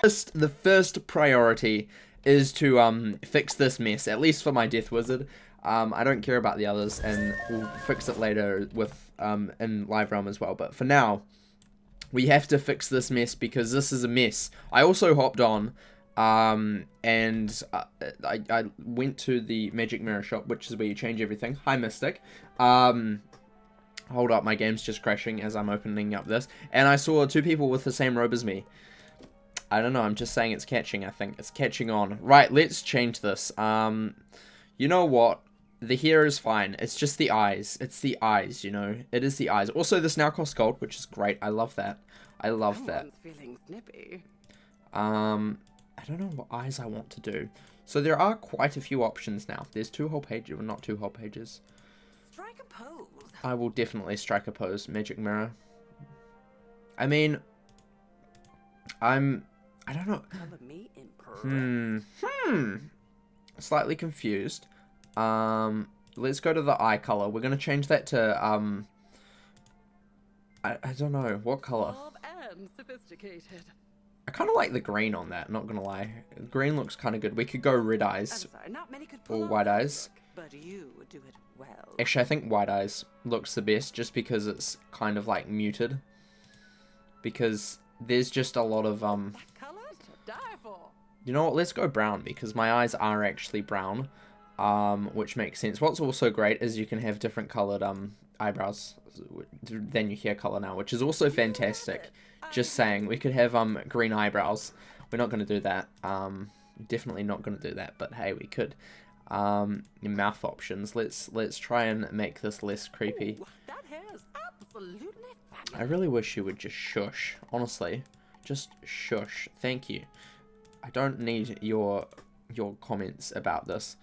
The first priority is to fix this mess, at least for my Death Wizard. I don't care about the others, and we'll fix it later with in Live Realm as well. But for now, we have to fix this mess because this is a mess. I also hopped on, and I went to the Magic Mirror shop, which is where you change everything. Hi, Mystic. Hold up, my game's just crashing as I'm opening up this, and I saw two people with the same robe as me. I don't know, I'm just saying it's catching, I think. It's catching on. Right, let's change this. You know what? The hair is fine. It's just the eyes. It's the eyes, you know. It is the eyes. Also, this now costs gold, which is great. I love that. I love that. Feeling snippy. I don't know what eyes I want to do. So there are quite a few options now. There's two whole pages, well, not two whole pages. Strike a pose. I will definitely strike a pose, Magic Mirror. I mean, I don't know. Color me in Slightly confused. Let's go to the eye color. We're gonna change that to I don't know what color. And sophisticated. I kind of like the green on that. Not gonna lie, green looks kind of good. We could go red eyes Sorry, not many could pull or off white that eyes. look, but you would do it well. Actually, I think white eyes looks the best just because it's kind of like muted. Because there's just a lot of Color to die for. You know what? Let's go brown because my eyes are actually brown, which makes sense. What's also great is you can have different colored eyebrows than your hair color now, which is also fantastic. Just saying, we could have green eyebrows. We're not going to do that. Definitely not going to do that. But hey, we could. Mouth options. Let's try and make this less creepy. Ooh, that hair is absolutely fabulous. I really wish you would just shush. Honestly, just shush. Thank you. I don't need your comments about this.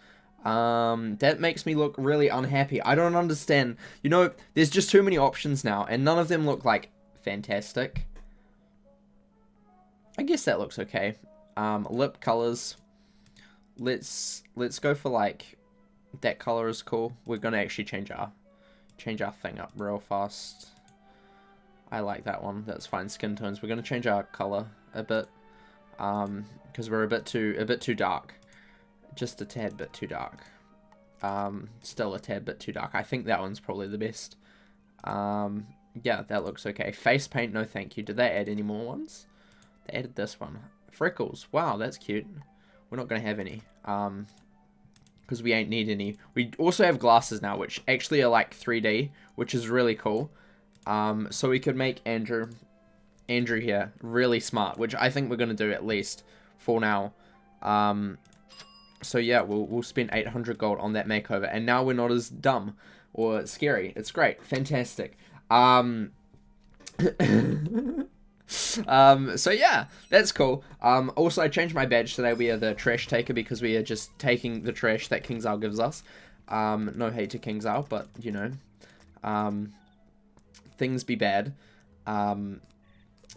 That makes me look really unhappy. I don't understand. You know, there's just too many options now, and none of them look like fantastic. I guess that looks okay. Lip colors. Let's go for like that color is cool. We're gonna actually change our thing up real fast. I like that one. That's fine. Skin tones. We're gonna change our color a bit. Because we're a bit too dark. Just a tad bit too dark. Still a tad bit too dark. I think that one's probably the best. Yeah, that looks okay. Face paint, no thank you. Did they add any more ones? They added this one. Freckles. Wow, that's cute. We're not going to have any. Because we ain't need any. We also have glasses now, which actually are like 3D, which is really cool. So we could make Andrew here really smart, which I think we're going to do at least for now. So yeah, we'll spend 800 gold on that makeover, and now we're not as dumb or scary. It's great. Fantastic. So yeah, that's cool. Also, I changed my badge today. We are the trash taker because we are just taking the trash that KingsIsle gives us. No hate to KingsIsle, but you know, things be bad.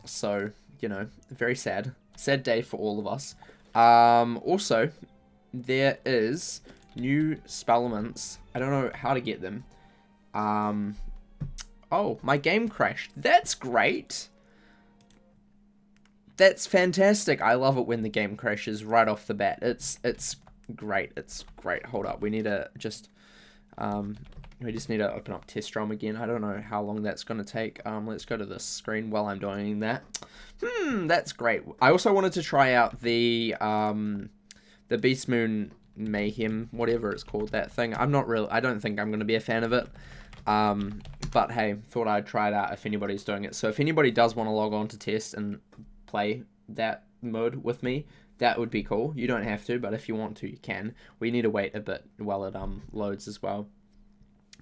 So, you know, very sad day for all of us. Also, there is new spellements. I don't know how to get them. Oh, my game crashed. That's great. That's fantastic. I love it when the game crashes right off the bat. It's great. It's great. Hold up. We need to just we just need to open up Test Drum again. I don't know how long that's going to take. Let's go to this screen while I'm doing that. That's great. I also wanted to try out the Beast Moon Mayhem, whatever it's called, that thing. I don't think I'm going to be a fan of it. But hey, thought I'd try it out if anybody's doing it. So if anybody does want to log on to test and play that mode with me, that would be cool. You don't have to, but if you want to, you can. We need to wait a bit while it loads as well.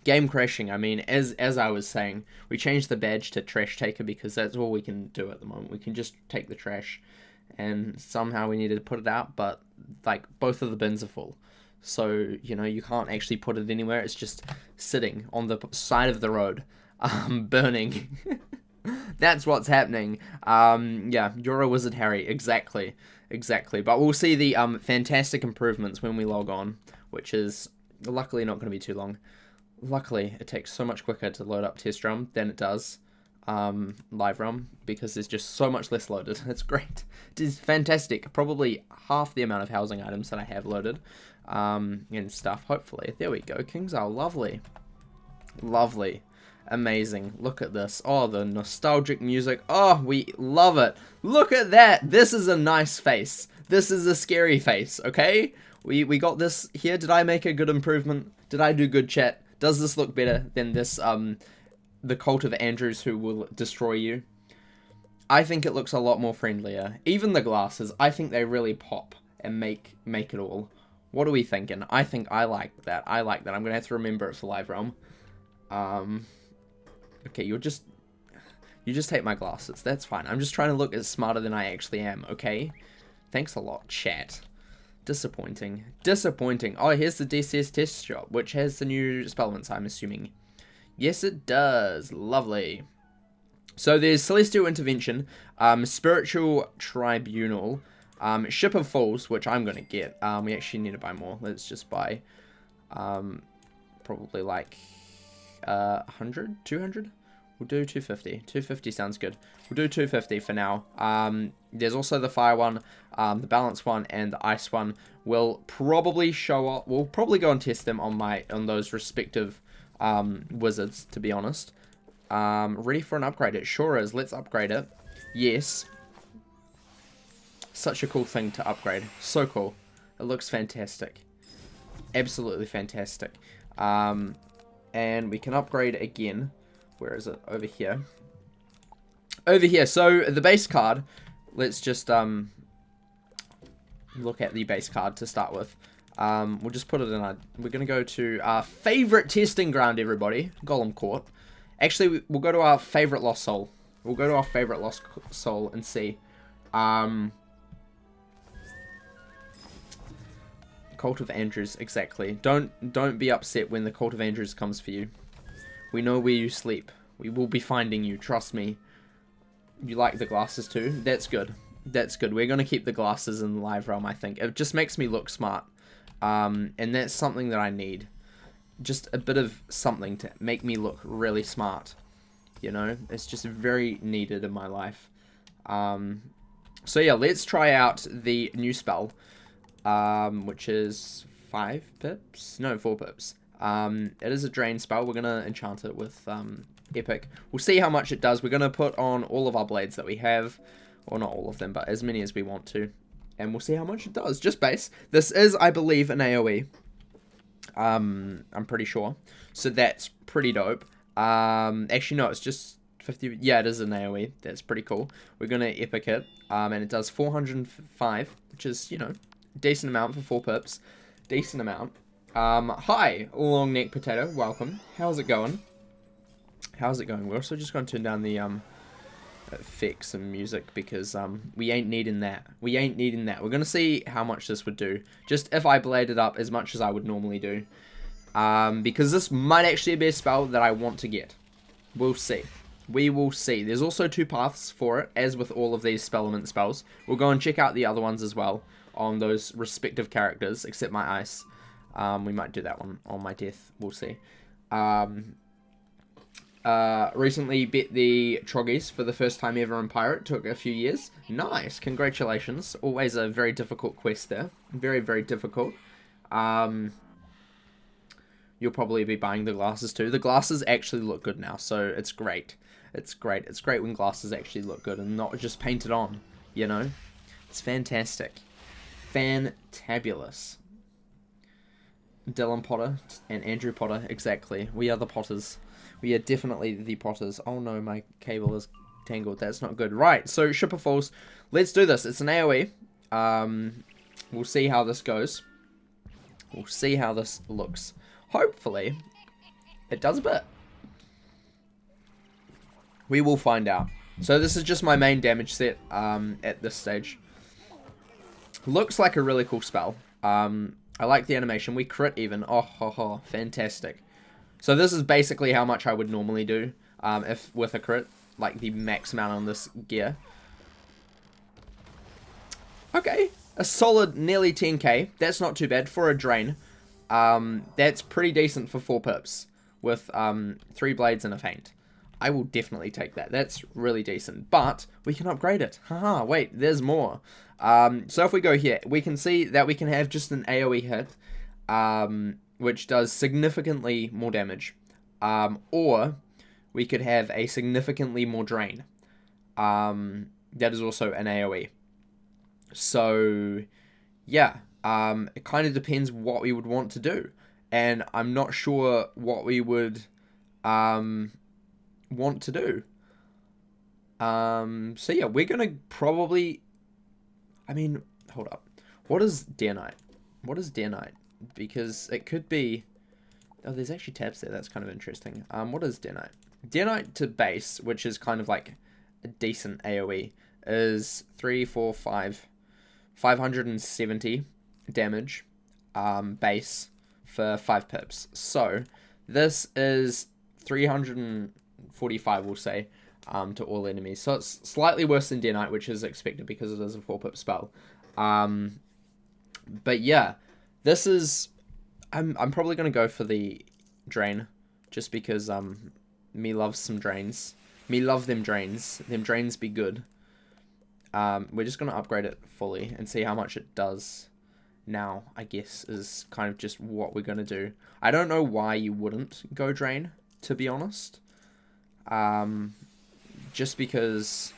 Game crashing, I mean, as I was saying, we changed the badge to Trash Taker because that's all we can do at the moment. We can just take the trash, and somehow we needed to put it out, but like both of the bins are full. So, you know, you can't actually put it anywhere. It's just sitting on the side of the road, burning. That's what's happening. Yeah, you're a wizard, Harry. Exactly. But we'll see the fantastic improvements when we log on, which is luckily not going to be too long. Luckily, it takes so much quicker to load up Test Drum than it does live realm because there's just so much less loaded. It's great. It is fantastic. Probably half the amount of housing items that I have loaded and stuff. Hopefully. There we go. Kings are lovely. Lovely. Amazing. Look at this. Oh, the nostalgic music. Oh, we love it. Look at that. This is a nice face. This is a scary face, okay? We got this here. Did I make a good improvement? Did I do good, chat? Does this look better than this, the Cult of Andrews who will destroy you? I think it looks a lot more friendlier. Even the glasses, I think they really pop and make it all. What are we thinking? I think I like that. I like that. I'm going to have to remember it for Live Realm. Okay, you just hate my glasses. That's fine. I'm just trying to look as smarter than I actually am, okay? Thanks a lot, chat. Disappointing. Disappointing. Oh, here's the DCS test shop, which has the new spellments, I'm assuming. Yes, it does. Lovely. So there's Celestial Intervention, Spiritual Tribunal, Ship of Fools, which I'm going to get. We actually need to buy more. Let's just buy probably like 100, 200? We'll do 250. 250 sounds good. We'll do 250 for now. There's also the fire one, the balance one, and the ice one. Will probably show up. We'll probably go and test them on those respective wizards, to be honest. Ready for an upgrade? It sure is. Let's upgrade it. Yes. Such a cool thing to upgrade. So cool. It looks fantastic. Absolutely fantastic. And we can upgrade again. Where is it? Over here. Over here. So the base card. Let's just look at the base card to start with. We'll just put it in our... We're going to go to our favorite testing ground, everybody. Golem Court. Actually, we'll go to our favorite Lost Soul. We'll go to our favorite Lost Soul and see. Cult of Andrews, exactly. Don't be upset when the Cult of Andrews comes for you. We know where you sleep. We will be finding you, trust me. You like the glasses too? That's good. That's good. We're going to keep the glasses in the live realm, I think. It just makes me look smart. And that's something that I need. Just a bit of something to make me look really smart. You know? It's just very needed in my life. So yeah, let's try out the new spell. Which is 5 pips? No, 4 pips. It is a drain spell. We're going to enchant it with Epic. We'll see how much it does. We're going to put on all of our blades that we have. Or not all of them, but as many as we want to. And we'll see how much it does. Just base. This is, I believe, an AoE. I'm pretty sure. So that's pretty dope. Actually, no, it's just 50. Yeah, it is an AoE. That's pretty cool. We're going to Epic it. And it does 405, which is, you know, decent amount for 4 pips. Decent amount. Hi, long neck potato. Welcome. How's it going? How's it going? We're also just going to turn down the effects and music because we ain't needing that. We ain't needing that. We're going to see how much this would do. Just if I bladed up as much as I would normally do. Because this might actually be a spell that I want to get. We'll see. We will see. There's also 2 paths for it, as with all of these spell-element spells. We'll go and check out the other ones as well on those respective characters, except my ice. We might do that one on my death. We'll see. Recently bit the Troggies for the first time ever in Pirate. Took a few years. Nice. Congratulations. Always a very difficult quest there. Very, very difficult. You'll probably be buying the glasses too. The glasses actually look good now, so it's great. It's great. It's great when glasses actually look good and not just painted on, you know? It's fantastic. Fantabulous. Dylan Potter and Andrew Potter, exactly. We are the Potters. We are definitely the Potters. Oh no, my cable is tangled. That's not good. Right, so Ship of Fools. Let's do this. It's an AoE. We'll see how this goes. We'll see how this looks. Hopefully, it does a bit. We will find out. So this is just my main damage set at this stage. Looks like a really cool spell. I like the animation. We crit even. Oh, ho, ho. Fantastic. So this is basically how much I would normally do if with a crit. Like the max amount on this gear. Okay. A solid nearly 10k. That's not too bad for a drain. That's pretty decent for 4 pips. With 3 blades and a feint. I will definitely take that. That's really decent. But we can upgrade it. Haha, wait, there's more. So if we go here, we can see that we can have just an AoE hit, which does significantly more damage. Or we could have a significantly more drain. That is also an AoE. So, yeah, it kind of depends what we would want to do. And I'm not sure what we would want to do. So yeah, we're gonna probably, I mean, hold up. What is Deer Knight? What is Deer Knight? Because it could be, oh, there's actually tabs there. That's kind of interesting. What is Deer Knight? Deer Knight to base, which is kind of like a decent AoE, is 570 damage base for 5 pips. So this is 345, we'll say, to all enemies. So it's slightly worse than Deer Knight, which is expected because it is a 4-pip spell. But yeah, this is, I'm probably gonna go for the drain, just because me loves some drains. Me love them drains. Them drains be good. We're just gonna upgrade it fully and see how much it does. Now, I guess, is kind of just what we're gonna do. I don't know why you wouldn't go drain, to be honest. Just because,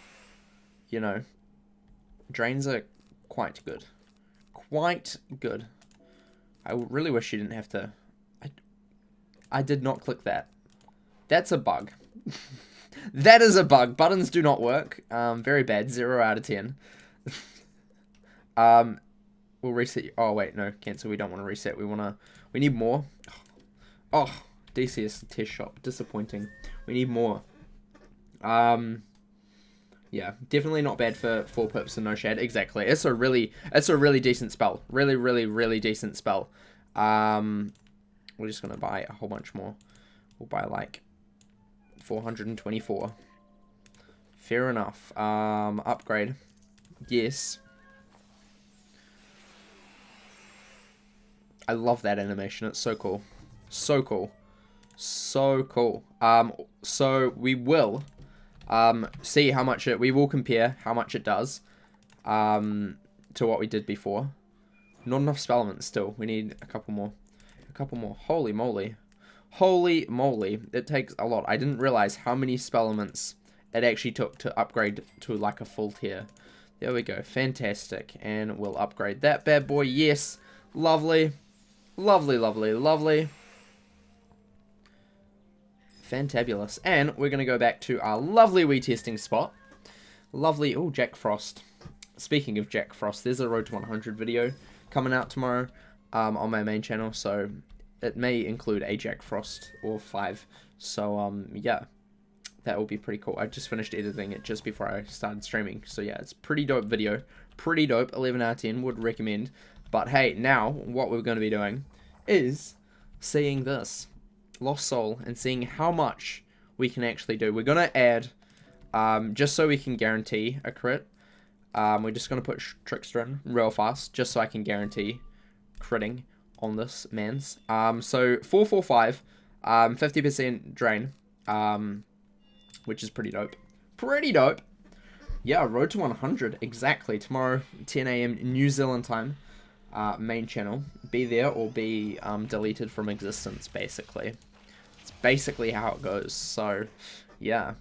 you know, drains are quite good. Quite good. I really wish you didn't have to... I did not click that. That's a bug. That is a bug. Buttons do not work. Very bad. 0 out of 10. We'll reset. Oh, wait. No. Cancel. We don't want to reset. We need more. Oh, DCS test shop. Disappointing. We need more. Yeah. Definitely not bad for 4 pips and no shad. Exactly. It's a really decent spell. Really decent spell. We're just going to buy a whole bunch more. We'll buy like 424. Fair enough. Upgrade. Yes. I love that animation. It's so cool. So cool. So cool. So we will see how much we will compare how much it does to what we did before. Not enough spell elements still. We need a couple more. Holy moly. Holy moly. It takes a lot. I didn't realize how many spell elements it actually took to upgrade to like a full tier. There we go. Fantastic. And we'll upgrade that bad boy. Yes. Lovely. Lovely. Fantabulous. And we're going to go back to our lovely wee testing spot. Lovely. Oh, Jack Frost. Speaking of Jack Frost, there's a Road to 100 video coming out tomorrow on my main channel. So it may include a Jack Frost or 5. So, yeah. That will be pretty cool. I just finished editing it just before I started streaming. So, yeah, it's pretty dope video. Pretty dope. 11 out of 10. Would recommend. But, hey, now what we're going to be doing is seeing this. Lost Soul, and seeing how much we can actually do. We're going to add, just so we can guarantee a crit, we're just going to put Trickster in real fast, just so I can guarantee critting on this man's. So 445, 50% drain, which is pretty dope. Pretty dope. Yeah, Road to 100, exactly. Tomorrow, 10 AM New Zealand time, main channel. Be there or be deleted from existence, basically. It's basically how it goes. So, yeah.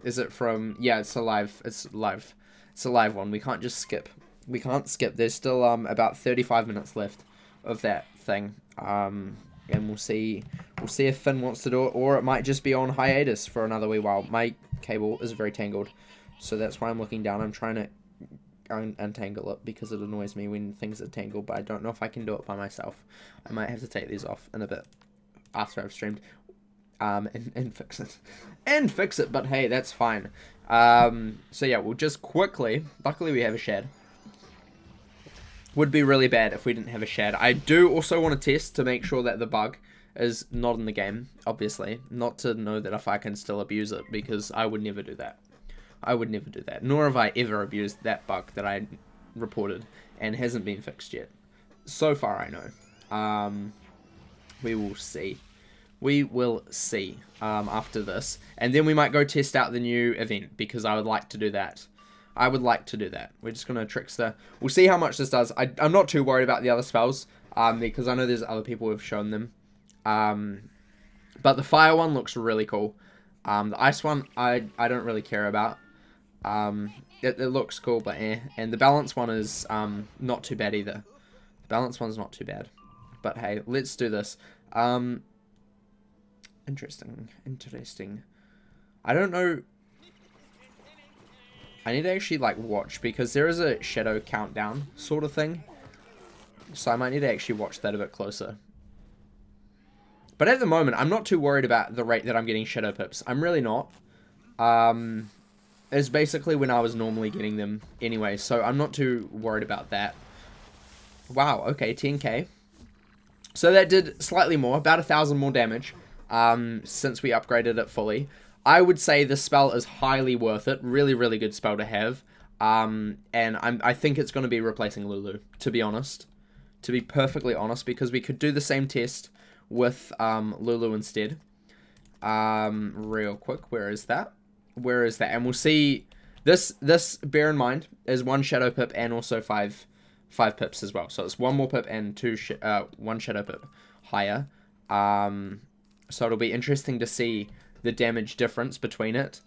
Is it from... Yeah, it's a live one. We can't just skip. We can't skip. There's still about 35 minutes left of that thing. And we'll see if Finn wants to do it, or it might just be on hiatus for another wee while. My cable is very tangled, so that's why I'm looking down. I'm trying to untangle it because it annoys me when things are tangled, but I don't know if I can do it by myself. I might have to take these off in a bit after I've streamed and fix it. But hey, that's fine. So yeah, we'll just quickly, luckily we have a shad. Would be really bad if we didn't have a shad. I do also want to test to make sure that the bug is not in the game, obviously, not to know that if I can still abuse it, because I would never do that. I would never do that. Nor have I ever abused that bug that I reported and hasn't been fixed yet. So far, I know. We will see. We will see after this. And then we might go test out the new event, because I would like to do that. I would like to do that. We're just going to Trickster. We'll see how much this does. I'm not too worried about the other spells, because I know there's other people who have shown them. But the fire one looks really cool. The ice one, I don't really care about. It looks cool, but eh. And the balance one is not too bad either. The balance one's not too bad. But hey, let's do this. Interesting. I don't know. I need to actually like watch, because there is a shadow countdown sort of thing. So I might need to actually watch that a bit closer. But at the moment, I'm not too worried about the rate that I'm getting shadow pips. I'm really not. It's basically when I was normally getting them anyway, so I'm not too worried about that. Wow, okay, 10k. So that did slightly more, about 1,000 more damage, since we upgraded it fully. I would say this spell is highly worth it. Really, really good spell to have. And I think it's going to be replacing Lulu, to be honest. To be perfectly honest, because we could do the same test with Lulu instead. Real quick, where is that? Where is that? And we'll see. This, bear in mind, is 1 shadow pip and also 5 pips as well. So it's 1 more pip and 1 shadow pip higher. So it'll be interesting to see the damage difference between it.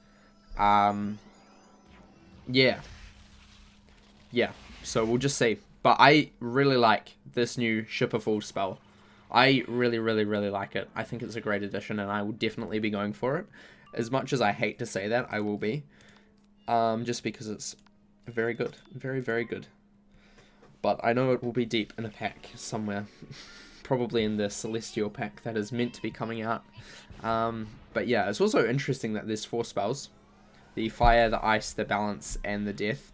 Yeah. So we'll just see. But I really like this new Shipper Fool spell. I really, really, really like it. I think it's a great addition, and I will definitely be going for it. As much as I hate to say that, I will be. Just because it's very good. Very, very good. But I know it will be deep in a pack somewhere. Probably in the Celestial pack that is meant to be coming out. But yeah, it's also interesting that there's 4 spells. The Fire, the Ice, the Balance, and the Death.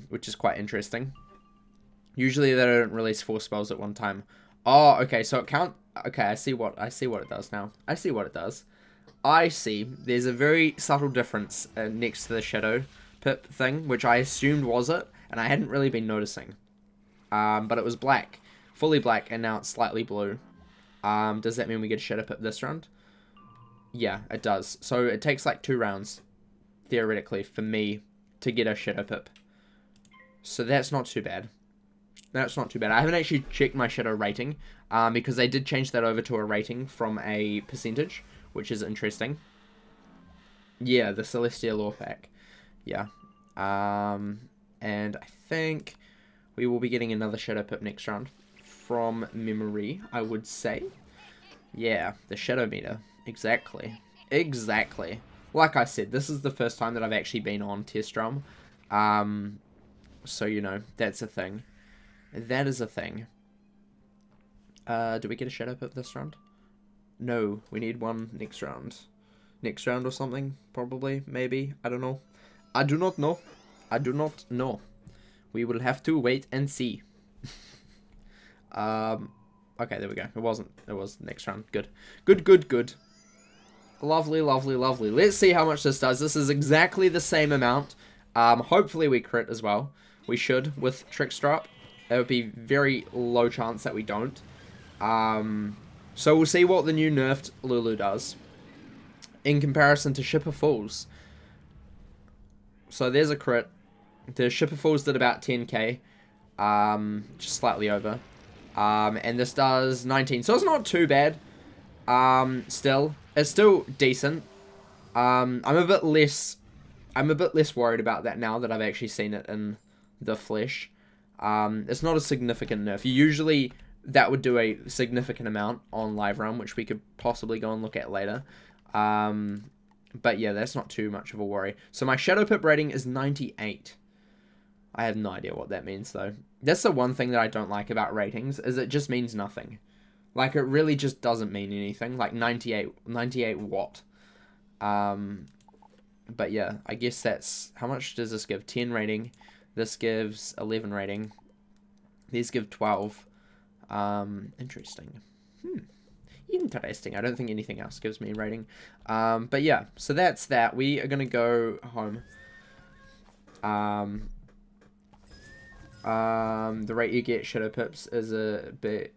Which is quite interesting. Usually they don't release 4 spells at one time. Oh, okay, so it count. Okay, I see what it does now. I see what it does. I see. There's a very subtle difference next to the Shadow Pip thing, which I assumed was it, and I hadn't really been noticing. But it was black, fully black, and now it's slightly blue. Does that mean we get a Shadow Pip this round? Yeah, it does. So it takes like 2 rounds, theoretically, for me to get a Shadow Pip. So that's not too bad. That's not too bad. I haven't actually checked my shadow rating, because they did change that over to a rating from a percentage, which is interesting. Yeah, the Celestial Lore pack. Yeah. And I think we will be getting another Shadow Pip next round. From memory, I would say. Yeah, the Shadow Meter. Exactly. Exactly. Like I said, this is the first time that I've actually been on Test Drum. So, you know, that's a thing. That is a thing. Do we get a Shadow Pip this round? No, we need one next round. Next round or something, probably, maybe. I don't know. I do not know. I do not know. We will have to wait and see. Okay, there we go. It wasn't. It was next round. Good. Good. Lovely. Let's see how much this does. This is exactly the same amount. Hopefully we crit as well. We should with Trickster. It would be very low chance that we don't. So we'll see what the new nerfed Lulu does in comparison to Shipper Fools. So there's a crit. The Shipper Fools did about 10k, just slightly over. And this does 19, so it's not too bad. Still, it's still decent. I'm a bit less worried about that now that I've actually seen it in the flesh. It's not a significant nerf. Usually that would do a significant amount on live run, which we could possibly go and look at later. But yeah, that's not too much of a worry. So my Shadow Pip rating is 98. I have no idea what that means though. That's the one thing that I don't like about ratings, is it just means nothing. Like, it really just doesn't mean anything. Like 98 what? But yeah, I guess that's, how much does this give? 10 rating. This gives 11 rating. These give 12. Interesting. Interesting. I don't think anything else gives me a rating. But yeah, so that's that. We are gonna go home. The rate you get Shadow Pips is a bit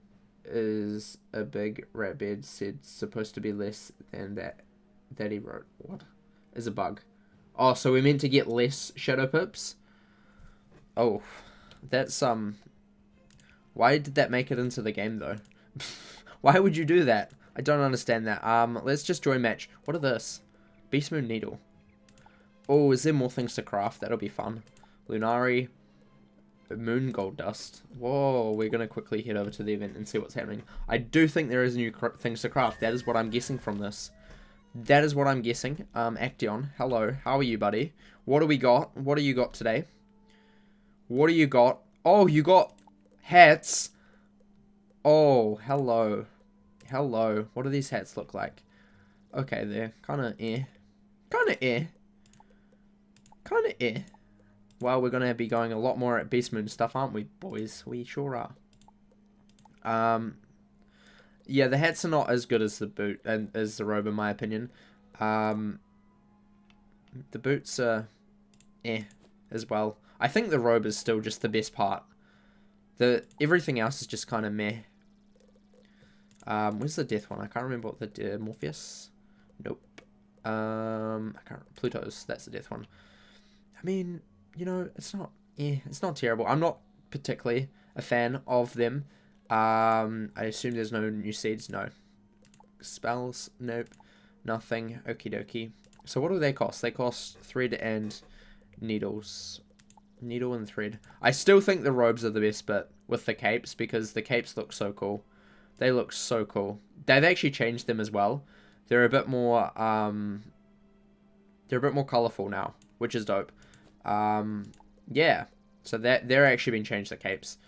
is a big rat bed said supposed to be less than that he wrote. What is a bug? Oh, so we're meant to get less shadow pips? Oh, that's why did that make it into the game though? Why would you do that? I don't understand that. Let's just join match. What are this? Beast Moon Needle. Oh, is there more things to craft? That'll be fun. Lunari. Moon Gold Dust. Whoa, we're going to quickly head over to the event and see what's happening. I do think there is new things to craft. That is what I'm guessing from this. That is what I'm guessing. Action, hello. How are you, buddy? What do we got? What do you got today? What do you got? Oh, you got hats. Oh, hello. Hello. What do these hats look like? Okay, they're kind of eh. Kind of eh. Kind of eh. Well, we're going to be going a lot more at Beast Moon stuff, aren't we, boys? We sure are. Yeah, the hats are not as good as the boot and as the robe, in my opinion. The boots are eh as well. I think the robe is still just the best part. Everything else is just kind of meh. Where's the death one? I can't remember what the Morpheus. Nope. I can't. Pluto's. That's the death one. I mean, you know, it's not terrible. I'm not particularly a fan of them. I assume there's no new seeds. No. Spells. Nope. Nothing. Okie dokie. So what do they cost? They cost thread and needles. Needle and thread. I still think the robes are the best bit with the capes because the capes look so cool. They look so cool. They've actually changed them as well. They're a bit more colorful now, which is dope. Yeah. So they're actually been changed, the capes.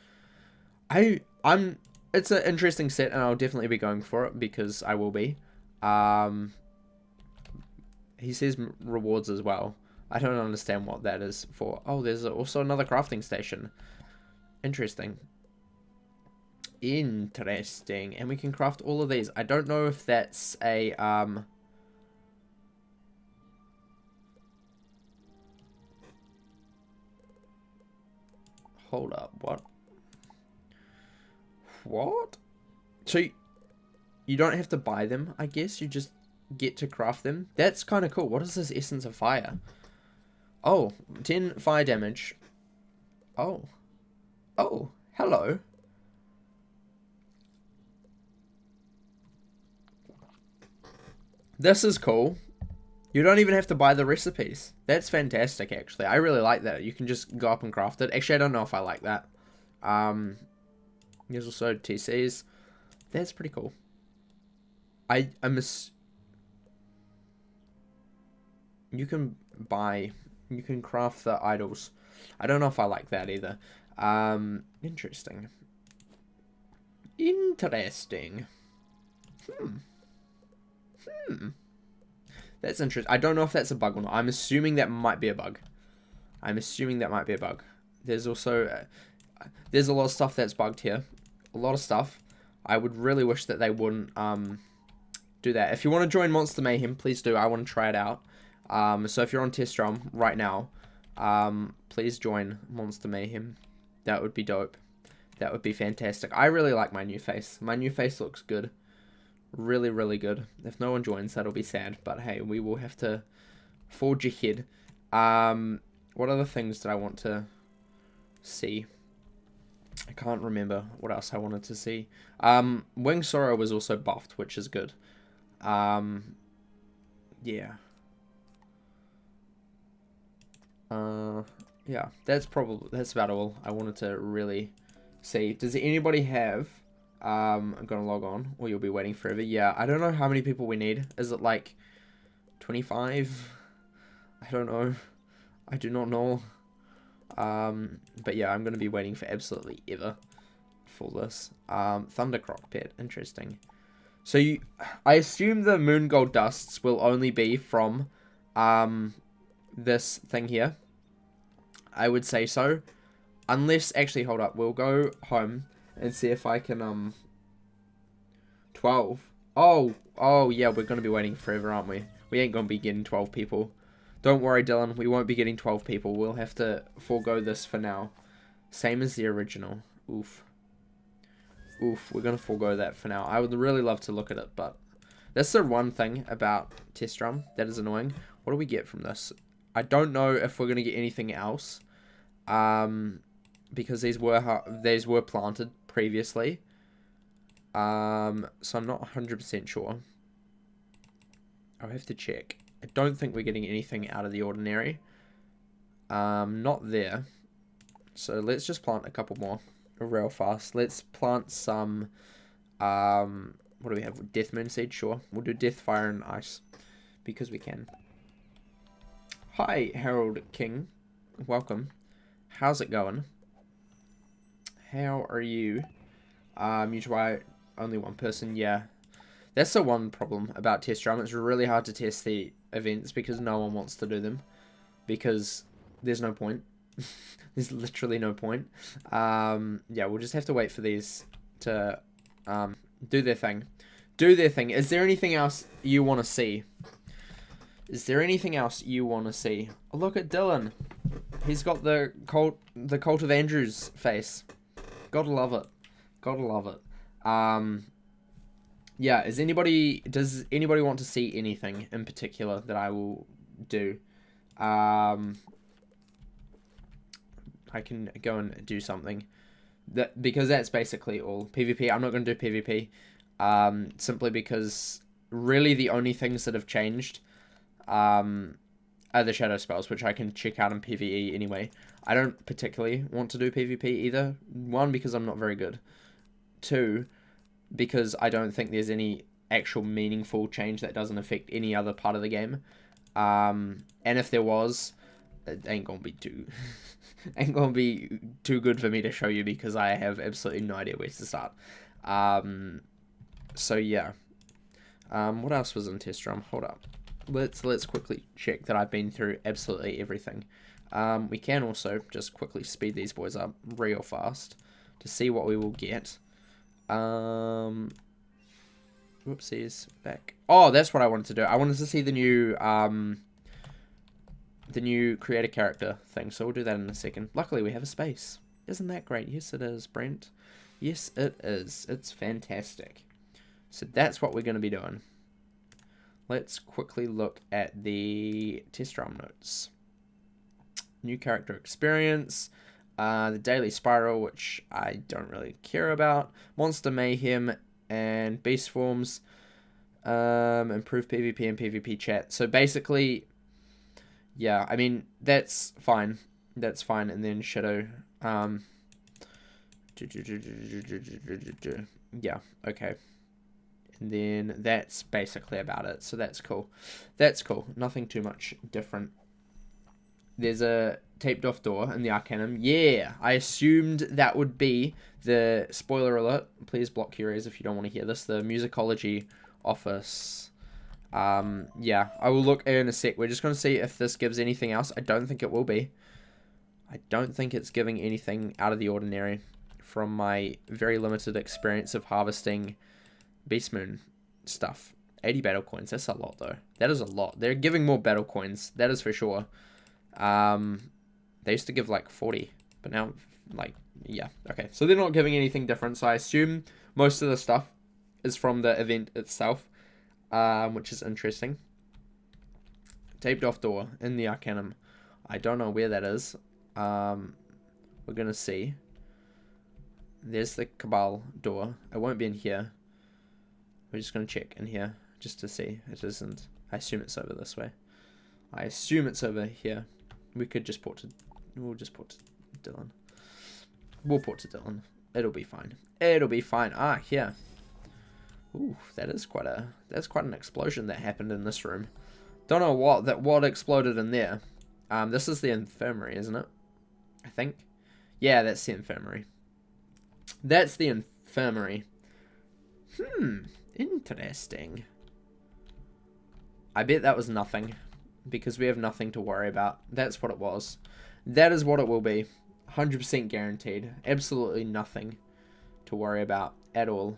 It's an interesting set and I'll definitely be going for it because I will be. He says rewards as well. I don't understand what that is for. Oh, there's also another crafting station. Interesting. Interesting. And we can craft all of these. I don't know if that's a hold up, what? What? So you don't have to buy them, I guess. You just get to craft them. That's kind of cool. What is this Essence of Fire? Oh, 10 fire damage. Oh. Oh, hello. This is cool. You don't even have to buy the recipes. That's fantastic, actually. I really like that. You can just go up and craft it. Actually, I don't know if I like that. There's also TCs. That's pretty cool. You can craft the idols. I don't know if I like that either. Interesting. Interesting. That's interesting. I don't know if that's a bug or not. I'm assuming that might be a bug. There's also there's a lot of stuff that's bugged here. A lot of stuff. I would really wish that they wouldn't do that. If you want to join Monster Mayhem, please do. I want to try it out. So if you're on test drum right now, please join Monster Mayhem. That would be dope. That would be fantastic. I really like my new face. My new face looks good. Really, really good. If no one joins, that'll be sad. But hey, we will have to forge ahead. What other things did I want to see? I can't remember what else I wanted to see. Wing Sorrow was also buffed, which is good. Yeah. Yeah, that's about all I wanted to really see. Does anybody have I'm gonna log on or you'll be waiting forever? Yeah, I don't know how many people we need. Is it like 25? I don't know. I do not know. But yeah, I'm gonna be waiting for absolutely ever for this. Thunder Croc Pet, interesting. So I assume the Moon Gold Dusts will only be from this thing here. I would say so. Unless, actually, hold up. We'll go home and see if I can, 12. Oh, yeah, we're going to be waiting forever, aren't we? We ain't going to be getting 12 people. Don't worry, Dylan. We won't be getting 12 people. We'll have to forego this for now. Same as the original. Oof. Oof, we're going to forego that for now. I would really love to look at it, but that's the one thing about Test Drum that is annoying. What do we get from this? I don't know if we're going to get anything else. Because these were planted previously. So I'm not 100% sure. I'll have to check. I don't think we're getting anything out of the ordinary. Not there. So let's just plant a couple more real fast. Let's plant some, what do we have? Death Moon Seed, sure. We'll do Death, Fire, and Ice. Because we can. Hi, Harold King. Welcome. How's it going? How are you? You try only one person, yeah. That's the one problem about Test Drum. It's really hard to test the events because no one wants to do them. Because there's no point. There's literally no point. Yeah, we'll just have to wait for these to do their thing. Do their thing. Is there anything else you want to see? Is there anything else you want to see? Oh, look at Dylan. He's got the cult of Andrew's face. Gotta love it. Gotta love it. Yeah, does anybody want to see anything in particular that I will do? I can go and do something. Because that's basically all. PvP, I'm not going to do PvP. Simply because really the only things that have changed are the shadow spells, which I can check out in PvE anyway. I don't particularly want to do PvP either. One, because I'm not very good. Two, because I don't think there's any actual meaningful change that doesn't affect any other part of the game. And if there was, it ain't gonna be too ain't gonna be too good for me to show you because I have absolutely no idea where to start. So yeah. What else was in Test Drum? Hold up. Let's quickly check that I've been through absolutely everything. We can also just quickly speed these boys up real fast to see what we will get. Whoopsies, back. Oh, that's what I wanted to do. I wanted to see the new create a character thing, so we'll do that in a second. Luckily, we have a space. Isn't that great? Yes, it is, Brent. Yes, it is. It's fantastic. So that's what we're going to be doing. Let's quickly look at the Test Drum notes. New character experience. The Daily Spiral, which I don't really care about. Monster Mayhem and Beast Forms. Improve PvP and PvP chat. So basically, yeah, I mean, that's fine. That's fine. And then Shadow. Yeah, okay. And then that's basically about it. So that's cool. That's cool. Nothing too much different. There's a taped off door in the Arcanum. Yeah, I assumed that would be the, spoiler alert, please block your ears if you don't want to hear this, the musicology office. Yeah, I will look in a sec. We're just going to see if this gives anything else. I don't think it will be. I don't think it's giving anything out of the ordinary from my very limited experience of harvesting Beast Moon stuff. 80 battle coins, that's a lot though. That is a lot. They're giving more battle coins, that is for sure. They used to give like 40, but now, like, yeah, okay. So they're not giving anything different, so I assume most of the stuff is from the event itself, which is interesting. Taped off door in the Arcanum. I don't know where that is. We're gonna see. There's the Cabal door. It won't be in here. We're just gonna check in here just to see. It isn't. I assume it's over this way. I assume it's over here. We could just port to. We'll just port to Dylan. We'll port to Dylan. It'll be fine. It'll be fine. Ah, here. Ooh, that's quite an explosion that happened in this room. Don't know what exploded in there. This is the infirmary, isn't it? I think. Yeah, that's the infirmary. That's the infirmary. Interesting. I bet that was nothing. Because we have nothing to worry about. That's what it was. That is what it will be. 100% guaranteed. Absolutely nothing to worry about at all.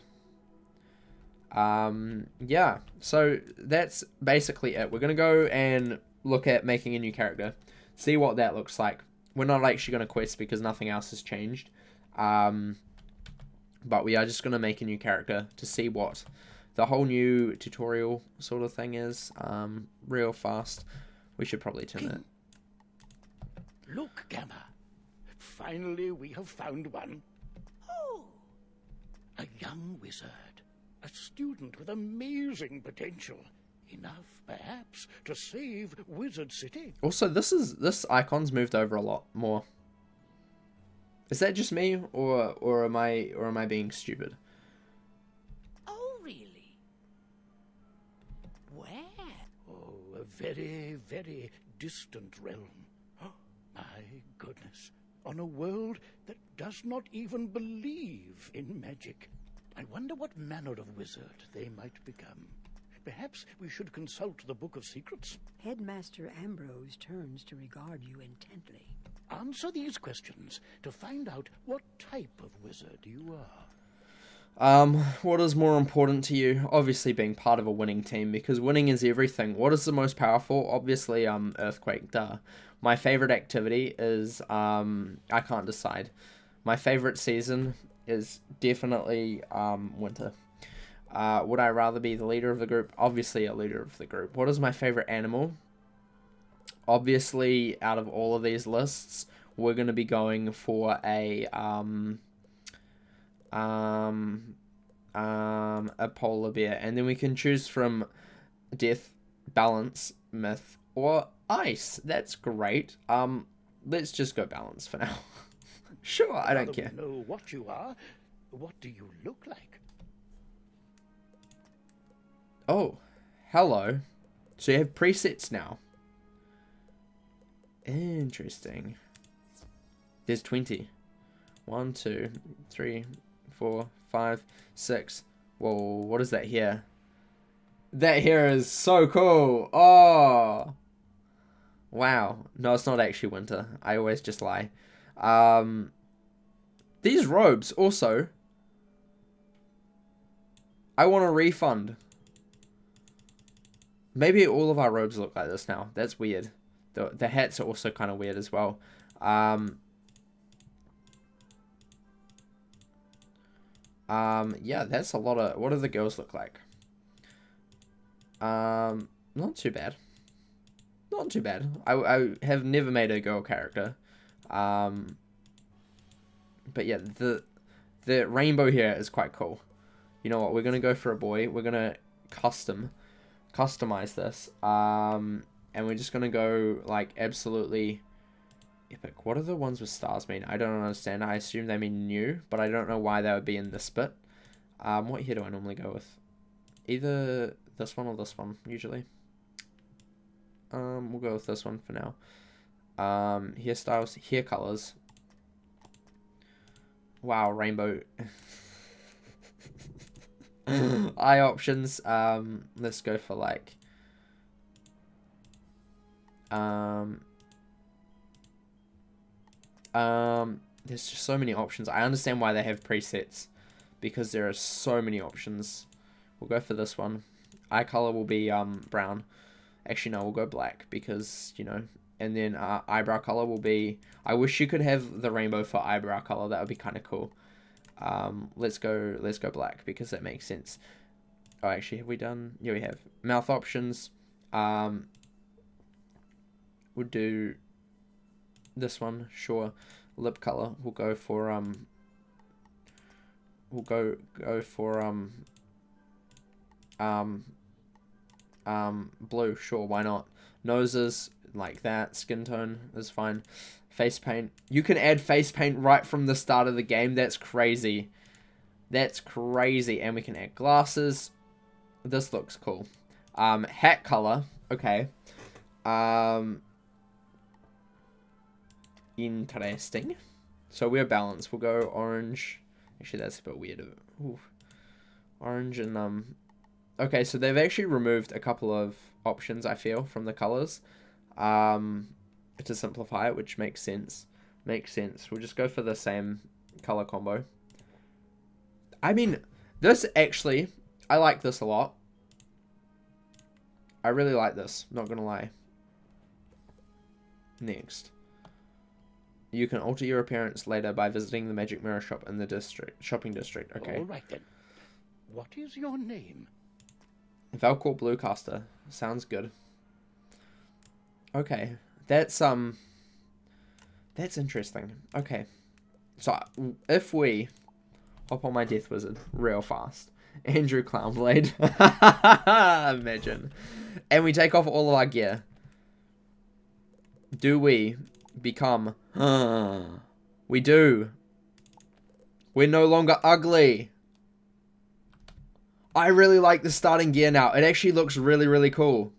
Yeah. So that's basically it. We're going to go and look at making a new character. See what that looks like. We're not actually going to quest because nothing else has changed. But we are just going to make a new character to see what the whole new tutorial sort of thing is. Real fast. We should probably turn it. Look, Gamma. Finally, we have found one. Oh, A young wizard. A student with amazing potential. Enough, perhaps, to save Wizard City. Also, this icon's moved over a lot more. Is that just me, or am I being stupid? oh, really? Where? Oh, a very, very distant realm. My goodness. On a world that does not even believe in magic. I wonder what manner of wizard they might become. Perhaps we should consult the Book of Secrets. Headmaster Ambrose turns to regard you intently. Answer these questions to find out what type of wizard you are. What is more important to you? Obviously being part of a winning team, because winning is everything. What is the most powerful? Obviously, Earthquake, duh. My favorite activity is, I can't decide. My favorite season is definitely, winter. Would I rather be the leader of the group? Obviously a leader of the group. What is my favorite animal? Obviously, out of all of these lists, we're going to be going for a polar bear. And then we can choose from death, balance, myth, or ice. That's great. Let's just go balance for now. Sure, I don't care. Now that we know what you are, what do you look like? Oh, hello. So you have presets now. Interesting. There's 20. 1, 2, 3, 4, 5, 6. Whoa, what is that here? That here is so cool. Oh. Wow. No, it's not actually winter. I always just lie. These robes also. I want a refund. Maybe all of our robes look like this now. That's weird. The hats are also kind of weird as well. Yeah, that's a lot of... What do the girls look like? Not too bad. Not too bad. I have never made a girl character. But yeah, the rainbow here is quite cool. You know what? We're going to go for a boy. We're going to customize this. And we're just going to go, like, absolutely epic. What do the ones with stars mean? I don't understand. I assume they mean new, but I don't know why they would be in this bit. What hair do I normally go with? Either this one or this one, usually. We'll go with this one for now. Hairstyles, hair colors. Wow, rainbow. Eye options. Let's go for like. There's just so many options. I understand why they have presets, because there are so many options. We'll go for this one. Eye color will be brown. Actually, no, we'll go black because, you know. And then eyebrow color will be... I wish you could have the rainbow for eyebrow color. That would be kind of cool. Let's go black because that makes sense. Oh, actually, have we done... Yeah, we have. Mouth options. We'll do this one, sure. Lip color. We'll go for blue, sure, why not? Noses, like that. Skin tone is fine. Face paint. You can add face paint right from the start of the game. That's crazy. That's crazy. And we can add glasses. This looks cool. Hat color. Okay. Interesting. So we're balanced. We'll go orange. Actually, that's a bit weird. Ooh. Orange and okay, so they've actually removed a couple of options, I feel, from the colors. To simplify it, which makes sense. Makes sense. We'll just go for the same color combo. I mean, this actually, I like this a lot. I really like this, not gonna lie. Next. You can alter your appearance later by visiting the Magic Mirror shop in the shopping district. Okay. All right then. What is your name? Valcourt Bluecaster. Sounds good. Okay. That's interesting. Okay. So, if we hop on my Death Wizard real fast, Andrew Clownblade, imagine, and we take off all of our gear, do we become, we do. We're no longer ugly. I really like the starting gear now. It actually looks really, really cool.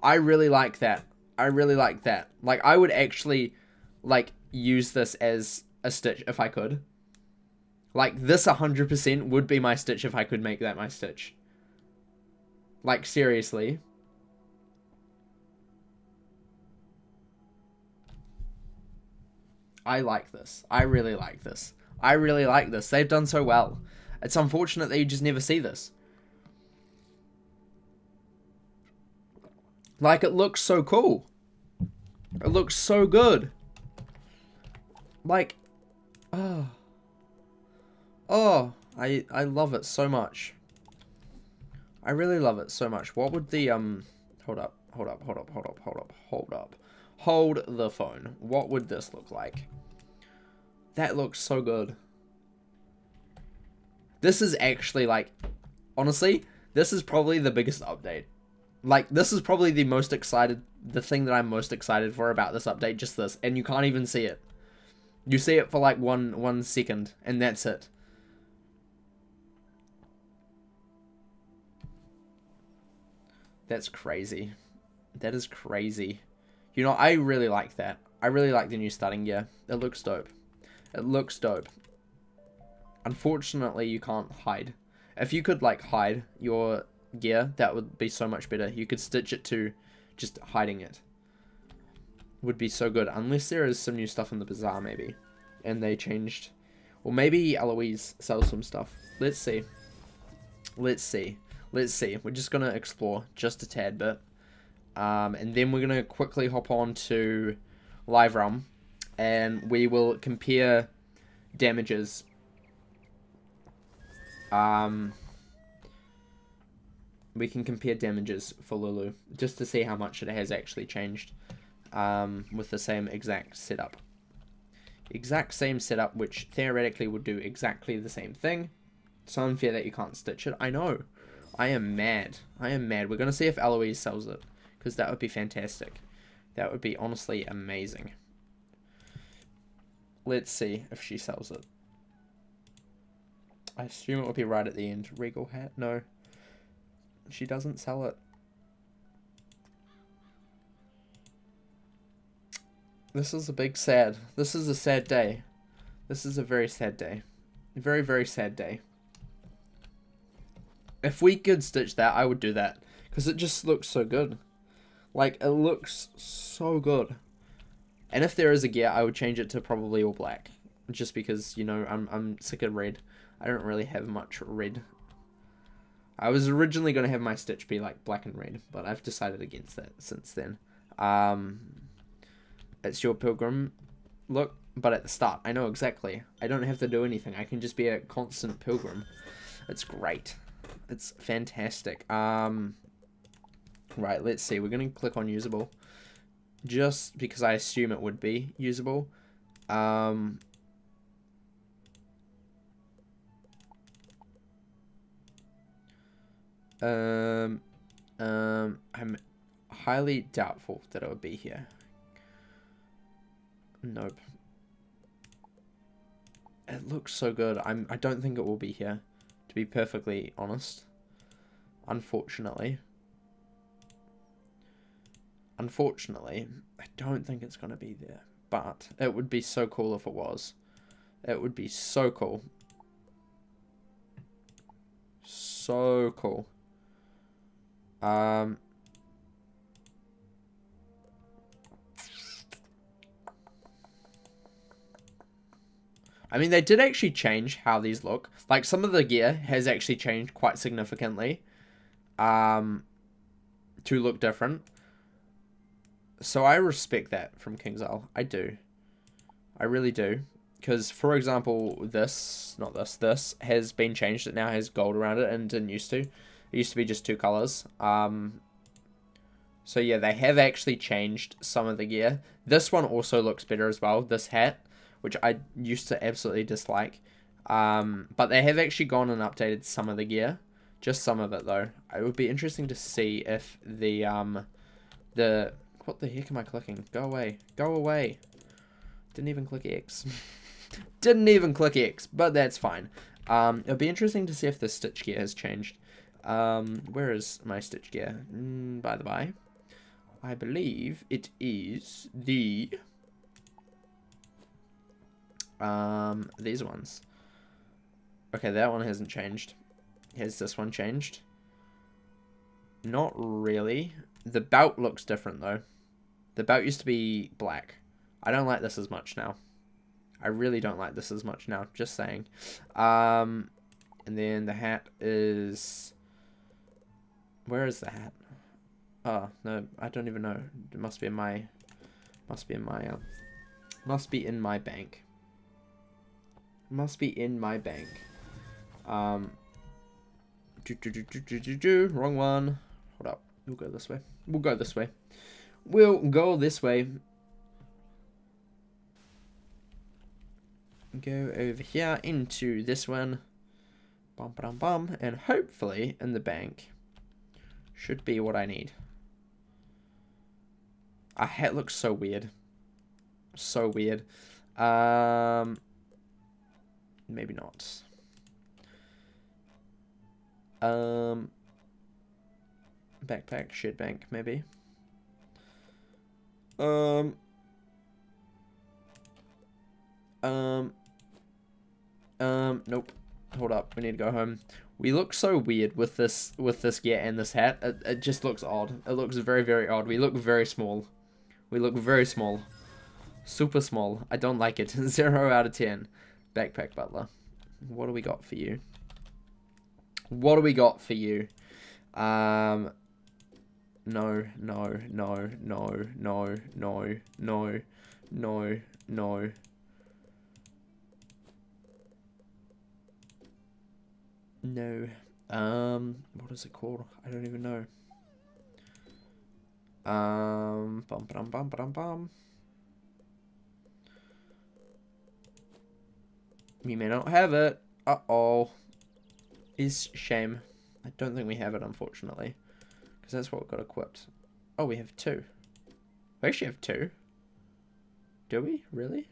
I really like that. I really like that. Like, I would actually, like, use this as a Stitch if I could. Like, this 100% would be my Stitch if I could make that my Stitch. Like, seriously. I like this. I really like this. I really like this. They've done so well. It's unfortunate that you just never see this. Like, it looks so cool. It looks so good. Like, oh. Oh, I love it so much. I really love it so much. What would the, hold up. Hold the phone. What would this look like? That looks so good. This is actually, like, honestly, this is probably the biggest update. Like, this is probably the thing that I'm most excited for about this update, just this. And you can't even see it. You see it for, like, one second, and that's it. That's crazy. That is crazy. You know, I really like that. I really like the new starting gear. It looks dope. It looks dope. Unfortunately, you can't hide. If you could, like, hide your gear, that would be so much better. You could stitch it to just hiding it. Would be so good. Unless there is some new stuff in the bazaar, maybe. And they changed. Or maybe Eloise sells some stuff. Let's see. Let's see. Let's see. We're just going to explore just a tad bit. And then we're going to quickly hop on to Live Realm. And we will compare damages. We can compare damages for Lulu. Just to see how much it has actually changed. With the same exact setup. Exact same setup, which theoretically would do exactly the same thing. So unfair that you can't stitch it. I know. I am mad. I am mad. We're going to see if Eloise sells it. Because that would be fantastic. That would be honestly amazing. Let's see if she sells it. I assume it would be right at the end. Regal hat? No. She doesn't sell it. This is a big sad. This is a sad day. This is a very sad day. Very, very sad day. If we could stitch that, I would do that. Because it just looks so good. Like, it looks so good. And if there is a gear, I would change it to probably all black. Just because, you know, I'm sick of red. I don't really have much red. I was originally going to have my stitch be, like, black and red. But I've decided against that since then. It's your pilgrim look. But at the start, I know exactly. I don't have to do anything. I can just be a constant pilgrim. It's great. It's fantastic. Right, let's see. We're going to click on usable. Just because I assume it would be usable. I'm highly doubtful that it would be here. Nope. It looks so good. I don't think it will be here. To be perfectly honest. Unfortunately. Unfortunately, I don't think it's going to be there. But it would be so cool if it was. It would be so cool. So cool. I mean, they did actually change how these look. Like, some of the gear has actually changed quite significantly. To look different. So I respect that from King's Isle. I do. I really do. Because, for example, this has been changed. It now has gold around it and didn't used to. It used to be just 2 colors. So yeah, they have actually changed some of the gear. This one also looks better as well, this hat, which I used to absolutely dislike. But they have actually gone and updated some of the gear. Just some of it, though. It would be interesting to see if the what the heck am I clicking? Go away. Go away. Didn't even click X. Didn't even click X, but that's fine. It'll be interesting to see if the stitch gear has changed. Where is my stitch gear? By the by, I believe it is the these ones. Okay, that one hasn't changed. Has this one changed? Not really. The belt looks different though. The belt used to be black. I don't like this as much now. I really don't like this as much now. Just saying. And then the hat is... Where is the hat? Oh, no, I don't even know. It must be in my... Must be in my bank. Must be in my bank. Wrong one. Hold up. We'll go this way. We'll go this way. We'll go this way. Go over here into this one. Bum, bum, bum. And hopefully in the bank should be what I need. Our hat looks so weird. So weird. Maybe not. Backpack, shit bank, maybe. Nope. Hold up, we need to go home. We look so weird with this gear and this hat. It just looks odd. It looks very, very odd. We look very small. We look very small. Super small. I don't like it. 0 out of 10. Backpack butler. What do we got for you? What do we got for you? No, no, no, no, no, no, no, no, no. No. What is it called? I don't even know. Bum bum bum bum bum. We may not have it. Uh-oh. Is shame. I don't think we have it, unfortunately. Because that's what we've got equipped. Oh, we have 2. We actually have 2. Do we? Really?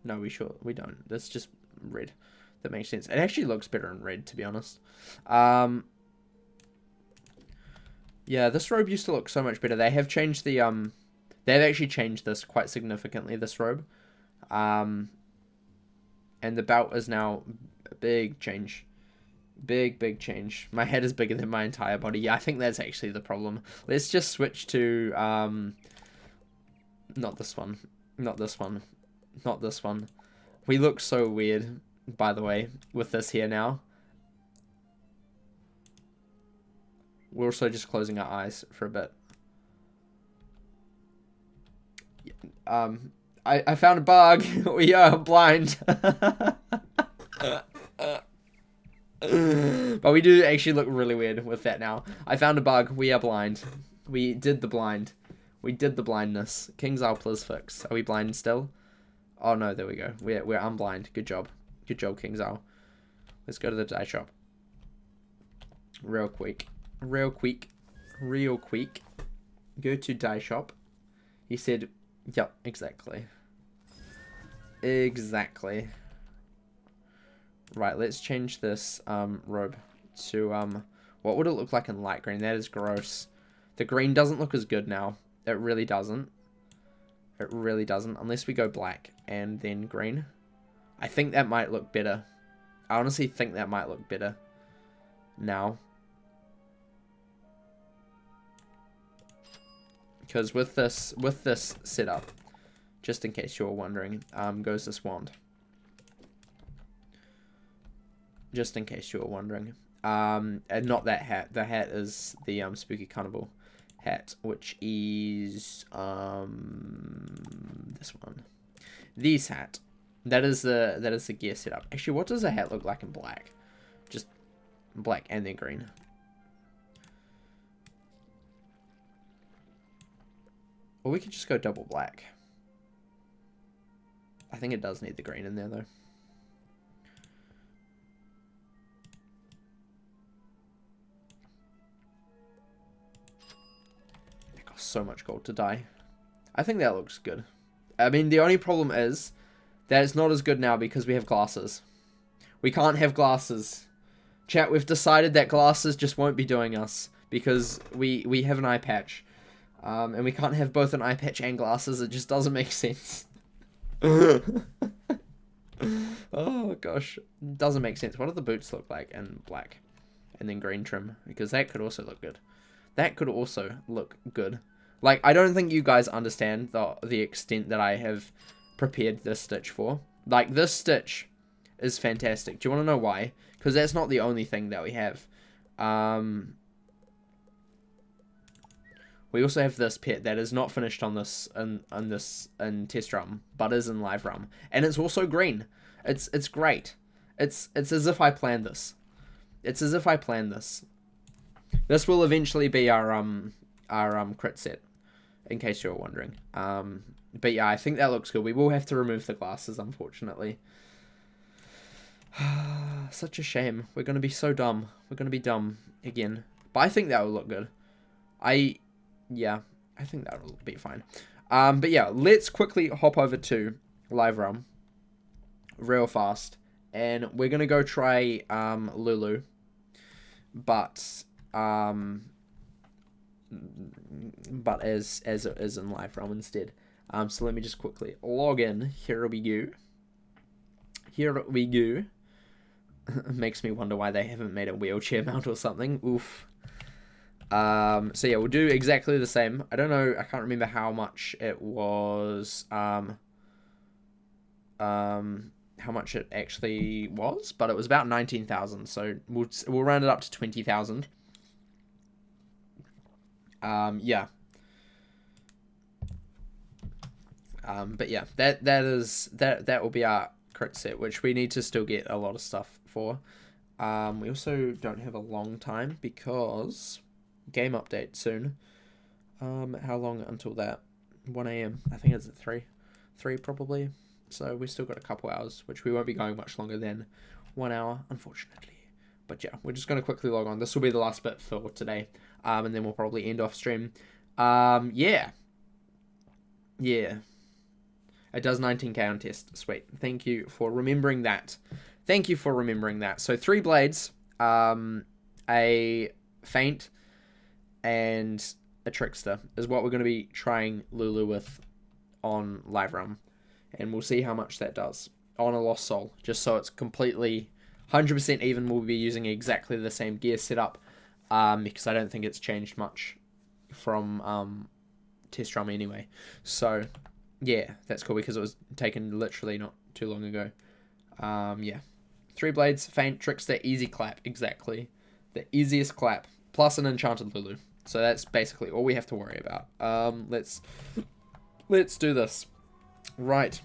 No, we don't. That's just red. That makes sense. It actually looks better in red, to be honest. Yeah, this robe used to look so much better. They have changed the, they've actually changed this quite significantly, this robe. And the belt is now a big change. Big change. My head is bigger than my entire body. Yeah, I think that's actually the problem. Let's just switch to, not this one. Not this one. Not this one. We look so weird, by the way, with this here now. We're also just closing our eyes for a bit. I found a bug. We are blind. But we do actually look really weird with that now. I found a bug. We are blind. We did the blind. We did the blindness. King's Isle plus fix. Are we blind still? Oh no, there we go. We're unblind. Good job. Good job, King's Isle. Let's go to the dye shop. Real quick. Real quick. Real quick. Go to dye shop. He said, yep, exactly. Exactly. Right, let's change this robe to what would it look like in light green? That is gross. The green doesn't look as good now. It really doesn't. It really doesn't, unless we go black and then green. I think that might look better. I honestly think that might look better now. Because with this setup, just in case you're wondering, goes this wand. Just in case you were wondering. And not that hat. The hat is the Spooky Carnival hat, which is this one. These hat. That is the gear setup. Actually, what does a hat look like in black? Just black and then green. Or we could just go double black. I think it does need the green in there though. It costs so much gold to dye. I think that looks good. I mean, the only problem is that it's not as good now because we have glasses. We can't have glasses. Chat, we've decided that glasses just won't be doing us because we have an eye patch. And we can't have both an eye patch and glasses. It just doesn't make sense. Oh, gosh. It doesn't make sense. What do the boots look like in black? And then green trim. Because that could also look good. That could also look good. Like, I don't think you guys understand the extent that I have prepared this stitch for. Like, this stitch is fantastic. Do you want to know why? Because that's not the only thing that we have. We also have this pet that is not finished on this in test run, but is in live run, and it's also green. It's great. It's as if I planned this. It's as if I planned this. This will eventually be our crit set, in case you're wondering. But yeah, I think that looks good. We will have to remove the glasses, unfortunately. Such a shame. We're gonna be so dumb. We're gonna be dumb again. But I think that will look good. Yeah, I think that will be fine. But yeah, let's quickly hop over to live run real fast, and we're gonna go try Lulu, but as it is in live run instead. So let me just quickly log in. Here we go. Here we go. It makes me wonder why they haven't made a wheelchair mount or something. Oof. So yeah, we'll do exactly the same. I don't know, I can't remember how much it was, how much it actually was, but it was about 19,000, so we'll round it up to 20,000. Yeah. But yeah, that will be our crit set, which we need to still get a lot of stuff for. We also don't have a long time because game update soon. How long until that? 1 AM. I think it's at 3 probably. So we still got a couple hours, which we won't be going much longer than 1 hour, unfortunately. But yeah, we're just going to quickly log on. This will be the last bit for today. And then we'll probably end off stream. Yeah. It does 19k on test. Sweet. Thank you for remembering that. So 3 blades, a feint, and a trickster is what we're going to be trying Lulu with on live run. And we'll see how much that does on a lost soul. Just so it's completely 100% even, we'll be using exactly the same gear setup. Because I don't think it's changed much from test run anyway. So yeah, that's cool because it was taken literally not too long ago. Yeah. 3 blades, feint, trickster, easy clap. Exactly. The easiest clap. Plus an enchanted Lulu. So that's basically all we have to worry about. Let's do this. Right.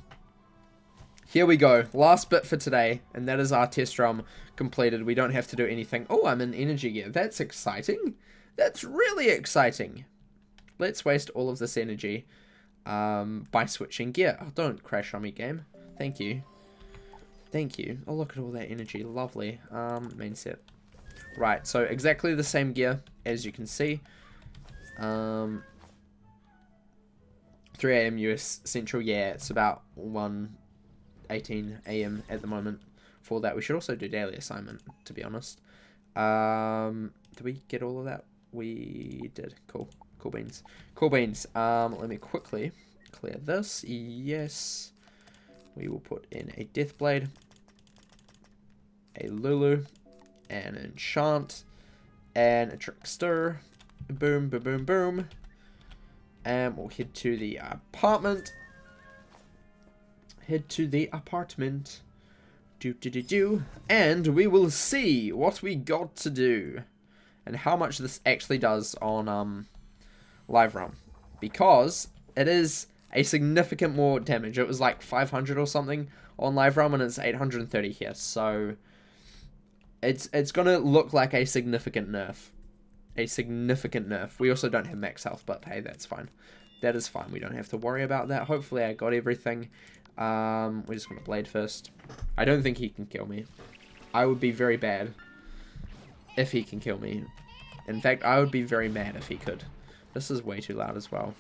Here we go. Last bit for today. And that is our test run completed. We don't have to do anything. Oh, I'm in energy gear. That's exciting. That's really exciting. Let's waste all of this energy by switching gear. Oh, don't crash on me, game. Thank you. Oh, look at all that energy. Lovely. Main set. Right, so exactly the same gear, as you can see. 3 AM US Central, yeah, it's about 1:18 AM at the moment for that. We should also do daily assignment, to be honest. Did we get all of that? We did. Cool beans. Let me quickly clear this. Yes. We will put in a Death Blade, a Lulu, an Enchant, and a Trickster. Boom, boom, boom, boom. And we'll head to the apartment. And we will see what we got to do. And how much this actually does on live run. Because it is A significant more damage. It was like 500 or something on live realm, and it's 830 here. So it's gonna look like a significant nerf. A significant nerf. We also don't have max health, but hey, that's fine. That is fine. We don't have to worry about that. Hopefully I got everything. We're just gonna blade first. I don't think he can kill me. I would be very bad if he can kill me. In fact, I would be very mad if he could. This is way too loud as well.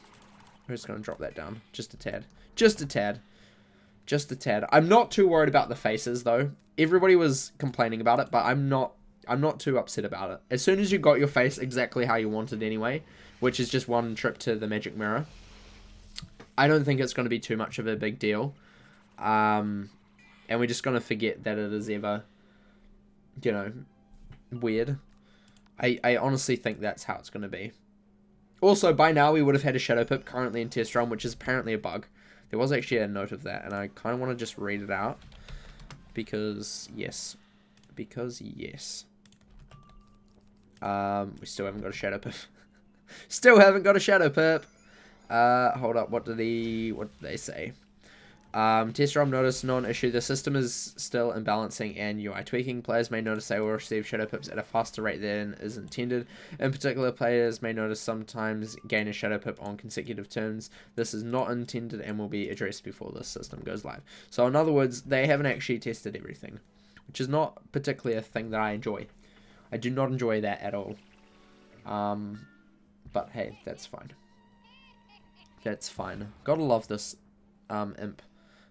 I'm just going to drop that down. Just a tad. Just a tad. Just a tad. I'm not too worried about the faces, though. Everybody was complaining about it, but I'm not too upset about it. As soon as you got your face exactly how you wanted anyway, which is just one trip to the magic mirror, I don't think it's going to be too much of a big deal. And we're just going to forget that it is ever, you know, weird. I honestly think that's how it's going to be. Also, by now we would have had a Shadow Pip currently in test run, which is apparently a bug. There was actually a note of that, and I kind of want to just read it out. Because, yes. Because, yes. We still haven't got a Shadow Pip. Still haven't got a Shadow Pip. Hold up, what did they say? Test ROM notice non-issue. The system is still imbalancing and UI tweaking. Players may notice they will receive shadow pips at a faster rate than is intended. In particular, players may notice sometimes gain a shadow pip on consecutive turns. This is not intended and will be addressed before the system goes live. So in other words, they haven't actually tested everything, which is not particularly a thing that I enjoy. I do not enjoy that at all. But hey, that's fine. That's fine. Gotta love this imp.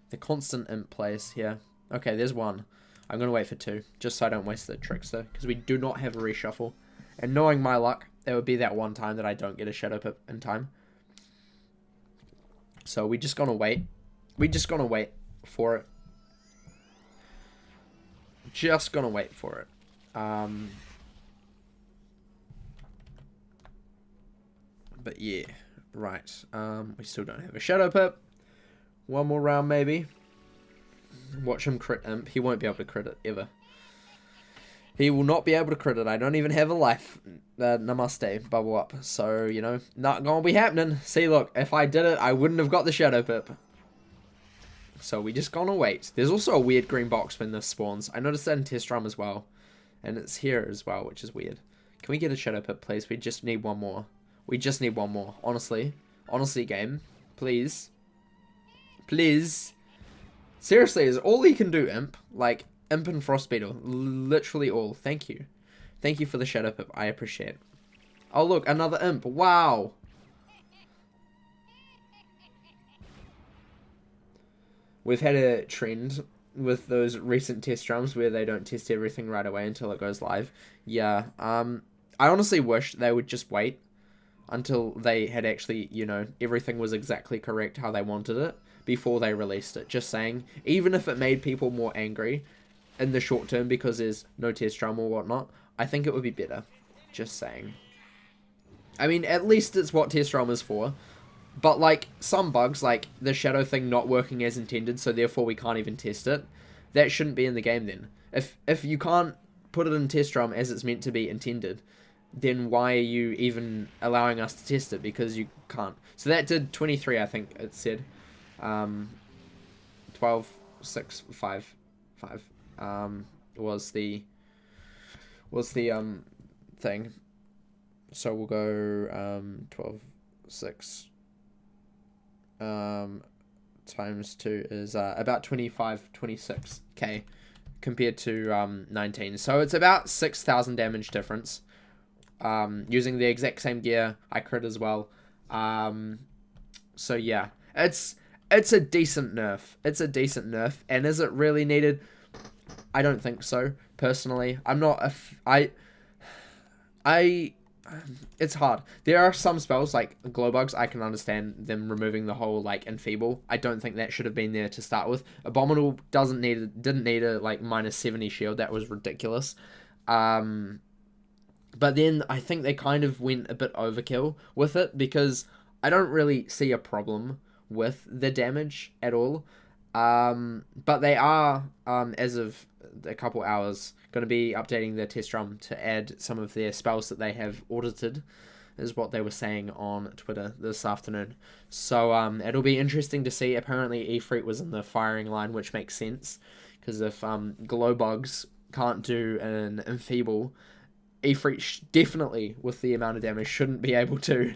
The constant imp plays here. Okay, there's one. I'm going to wait for two, just so I don't waste the trickster, because we do not have a reshuffle. And knowing my luck, there would be that one time that I don't get a shadow pip in time. So we're just going to wait. We're just going to wait for it. Just going to wait for it. But yeah, right. We still don't have a shadow pip. One more round, maybe. Watch him crit imp. He won't be able to crit it, ever. He will not be able to crit it. I don't even have a life. Namaste, bubble up. So, you know, not gonna be happening. See, look, if I did it, I wouldn't have got the shadow pip. So, we just gonna wait. There's also a weird green box when this spawns. I noticed that in test drum as well. And it's here as well, which is weird. Can we get a shadow pip, please? We just need one more. We just need one more. Honestly. Honestly, game. Please. Please. Seriously, is all he can do imp? Like, imp and frost beetle. Literally all. Thank you. Thank you for the shadow pip. I appreciate it. Oh, look. Another imp. Wow. We've had a trend with those recent test drums where they don't test everything right away until it goes live. Yeah. I honestly wish they would just wait until they had actually, you know, everything was exactly correct how they wanted it before they released it. Just saying, even if it made people more angry in the short term because there's no test drum or whatnot, I think it would be better. Just saying. I mean, at least it's what test drum is for. But, like, some bugs, like the shadow thing not working as intended, so therefore we can't even test it, that shouldn't be in the game then. If you can't put it in test drum as it's meant to be intended, then why are you even allowing us to test it? Because you can't. So that did 23, I think it said. 12, 6, 5, 5 was the thing. So we'll go 12, 6 times 2 is about 25, 26k compared to 19. So it's about 6,000 damage difference. Using the exact same gear, I crit as well. So yeah, it's a decent nerf. It's a decent nerf, and is it really needed? I don't think so. Personally, I'm not it's hard. There are some spells like glow bugs. I can understand them removing the whole like enfeeble. I don't think that should have been there to start with. Abominable didn't need a like minus 70 shield. That was ridiculous. But then I think they kind of went a bit overkill with it because I don't really see a problem with the damage at all. But they are, as of a couple hours, going to be updating their test drum to add some of their spells that they have audited is what they were saying on Twitter this afternoon. So it'll be interesting to see. Apparently Ifrit was in the firing line, which makes sense, because if glow bugs can't do an enfeeble, Ifrit definitely, with the amount of damage, shouldn't be able to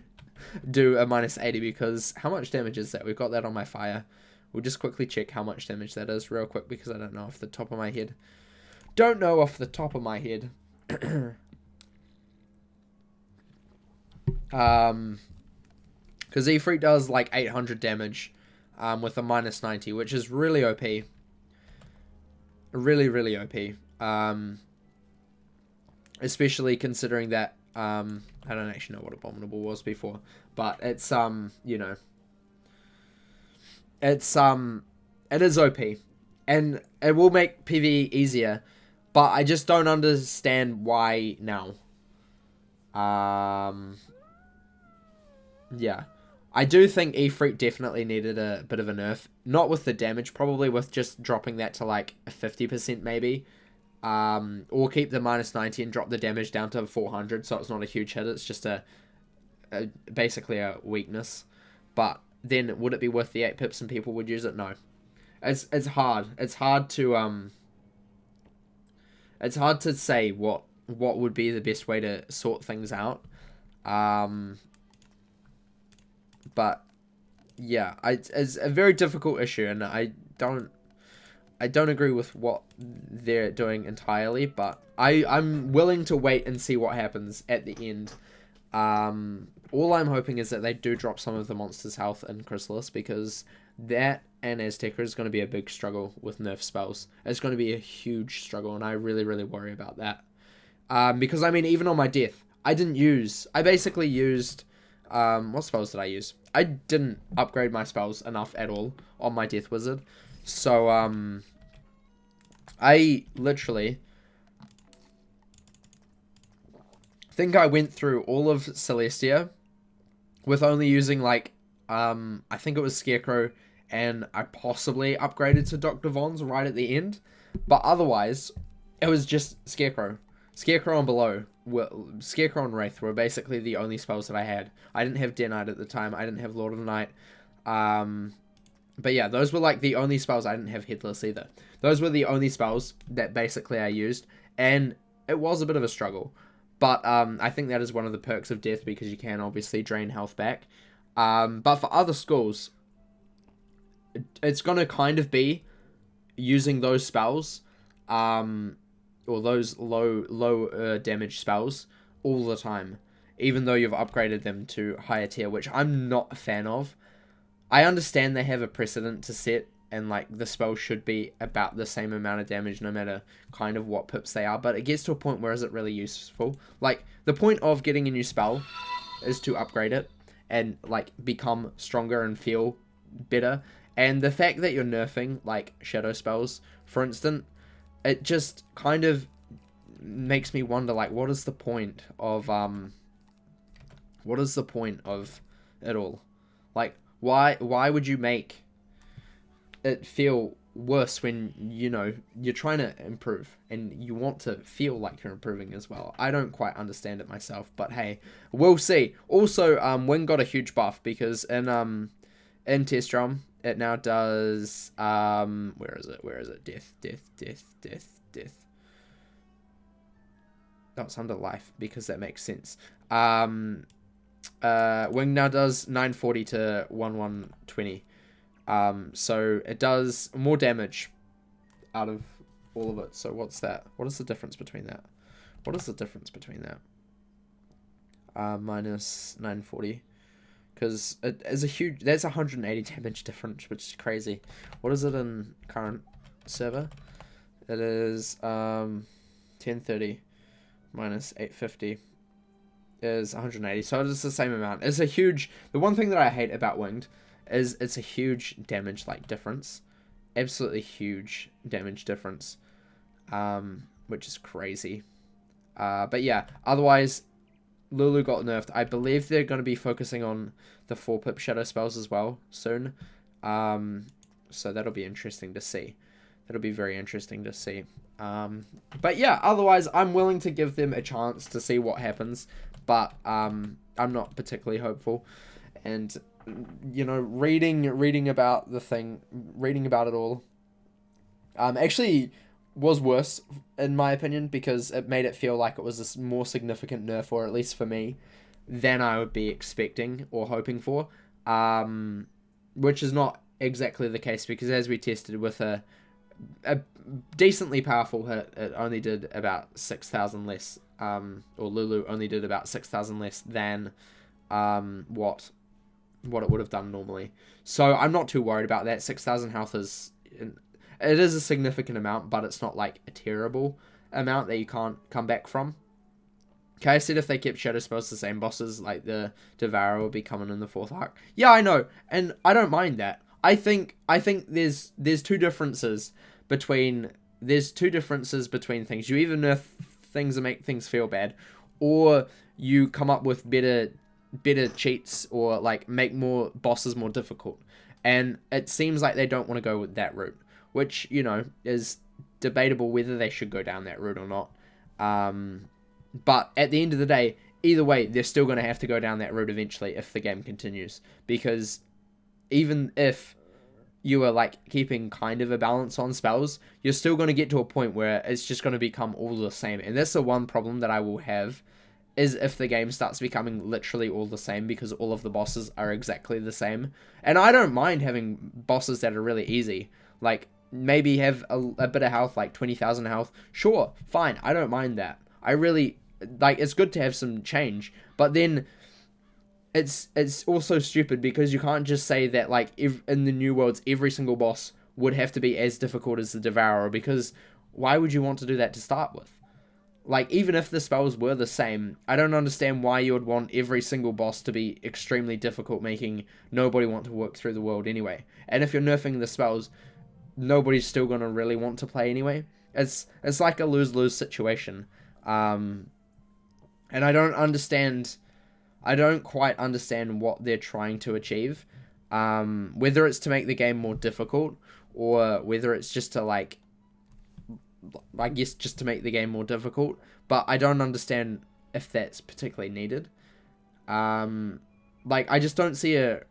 do a -80, because how much damage is that? We've got that on my fire. We'll just quickly check how much damage that is real quick, because I don't know off the top of my head. Because Ifrit does like 800 damage with a -90, which is really OP. Really OP. Especially considering that I don't actually know what Abominable was before, but it's you know, it's it is OP, and it will make PvE easier, but I just don't understand why now. Yeah, I do think Ifrit definitely needed a bit of a nerf, not with the damage, probably with just dropping that to like 50% maybe. Or keep the -90 and drop the damage down to 400, so it's not a huge hit, it's just basically a weakness. But then, would it be worth the 8 pips and people would use it? No. It's hard. It's hard to say what would be the best way to sort things out. But yeah, it's a very difficult issue, and I don't agree with what they're doing entirely, but I'm willing to wait and see what happens at the end. All I'm hoping is that they do drop some of the monster's health in Chrysalis, because that and Azteca is going to be a big struggle with nerf spells. It's going to be a huge struggle, and I really worry about that. Because, I mean, even on my death, I basically used, what spells did I use? I didn't upgrade my spells enough at all on my Death Wizard. So, I literally think I went through all of Celestia with only using, like, I think it was Scarecrow, and I possibly upgraded to Dr. Von's right at the end. But otherwise, it was just Scarecrow. Scarecrow and below. Scarecrow and Wraith were basically the only spells that I had. I didn't have Dead Knight at the time. I didn't have Lord of the Night. But yeah, those were like the only spells. I didn't have Headless either. Those were the only spells that basically I used. And it was a bit of a struggle. But I think that is one of the perks of Death, because you can obviously drain health back. But for other schools, it's going to kind of be using those spells, or those low damage spells all the time, even though you've upgraded them to higher tier, which I'm not a fan of. I understand they have a precedent to set, and like the spell should be about the same amount of damage no matter kind of what pips they are, but it gets to a point where is it really useful? Like, the point of getting a new spell is to upgrade it and like become stronger and feel better. And the fact that you're nerfing like shadow spells, for instance, it just kind of makes me wonder, like, what is the point of it all? Like, why would you make it feel worse when, you know, you're trying to improve and you want to feel like you're improving as well? I don't quite understand it myself, but hey, we'll see. Also, Wing got a huge buff, because in Testrom, it now does, where is it? Death. No, it's under life, because that makes sense. Wing now does 940 to 1120. So it does more damage out of all of it. So what's that? What is the difference between that? Minus 940. Because it is a huge... That's 180 damage difference, which is crazy. What is it in current server? It is 1030 minus 850 is 180. So it is the same amount. It's a huge... The one thing that I hate about Winged is it's a huge damage like difference. Absolutely huge damage difference. Which is crazy. But yeah, otherwise... Lulu got nerfed. I believe they're going to be focusing on the 4-pip shadow spells as well soon. So that'll be interesting to see. That'll be very interesting to see. But yeah, otherwise, I'm willing to give them a chance to see what happens. but I'm not particularly hopeful. And you know, reading about it all, actually was worse in my opinion, because it made it feel like it was a more significant nerf, or at least for me, than I would be expecting or hoping for. Which is not exactly the case, because as we tested with a decently powerful hit, it only did about 6,000 less, or Lulu only did about 6,000 less than what it would have done normally. So I'm not too worried about that. 6,000 health is a significant amount, but it's not like a terrible amount that you can't come back from. Okay, I said if they kept shadow spells the same bosses, like the Devourer will be coming in the 4th arc. Yeah, I know, and I don't mind that. I think there's two differences between things. You either nerf things and make things feel bad, or you come up with better cheats, or like make more bosses more difficult. And it seems like they don't want to go with that route, which, you know, is debatable whether they should go down that route or not. But at the end of the day, either way, they're still going to have to go down that route eventually if the game continues. Because even if you are like keeping kind of a balance on spells, you're still going to get to a point where it's just going to become all the same. And that's the one problem that I will have, is if the game starts becoming literally all the same, because all of the bosses are exactly the same. And I don't mind having bosses that are really easy. Like, maybe have a bit of health, like 20,000 health. Sure, fine, I don't mind that. I really, like, it's good to have some change. But then it's also stupid, because you can't just say that, like, in the new worlds, every single boss would have to be as difficult as the Devourer, because why would you want to do that to start with? Like, even if the spells were the same, I don't understand why you would want every single boss to be extremely difficult, making nobody want to work through the world anyway. And if you're nerfing the spells, nobody's still going to really want to play anyway. It's like a lose-lose situation. And I don't quite understand what they're trying to achieve. Whether it's to make the game more difficult, or whether it's just to, like, I guess just to make the game more difficult. But I don't understand if that's particularly needed. Like, I just don't see a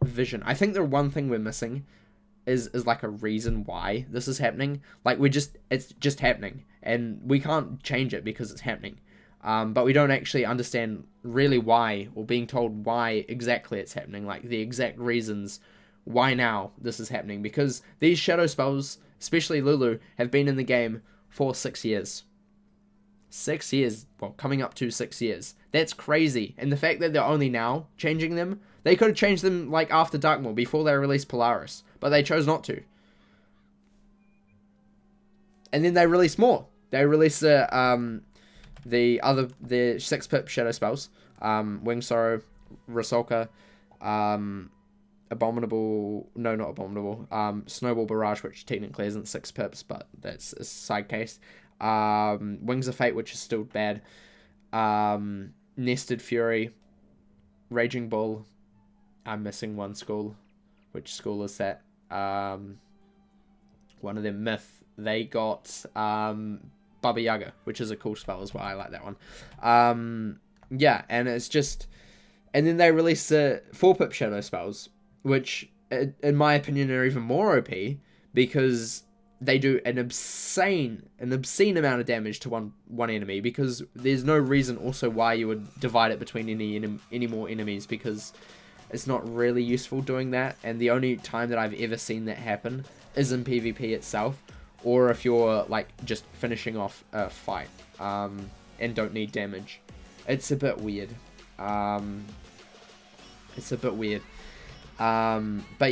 vision. I think the one thing we're missing is like a reason why this is happening. Like, it's just happening, and we can't change it because it's happening. But we don't actually understand really why, or being told why exactly it's happening, like the exact reasons why now this is happening. Because these shadow spells, especially Lulu, have been in the game for 6 years. 6 years, well, coming up to 6 years. That's crazy. And the fact that they're only now changing them, they could have changed them like after Darkmoor, before they released Polaris, but they chose not to. And then they released more. They released the 6-pip shadow spells, Wing Sorrow, Rasolka, Snowball Barrage, which technically isn't 6 pips, but that's a side case. Wings of Fate, which is still bad. Nested Fury, Raging Bull. I'm missing one school. Which school is that? One of them, Myth. They got Baba Yaga, which is a cool spell as well. I like that one. Yeah, and it's just... And then they released the 4-pip shadow spells, which, in my opinion, are even more OP, because they do an obscene amount of damage to one enemy, because there's no reason also why you would divide it between any more enemies, because it's not really useful doing that. And the only time that I've ever seen that happen is in PvP itself, or if you're like just finishing off a fight and don't need damage. It's a bit weird. But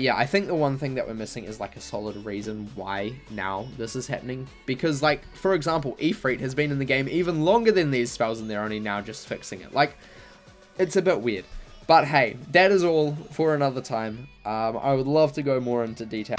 yeah, I think the one thing that we're missing is like a solid reason why now this is happening. Because, like, for example, Ifrit has been in the game even longer than these spells, and they're only now just fixing it. Like, it's a bit weird. But hey, that is all for another time. I would love to go more into detail.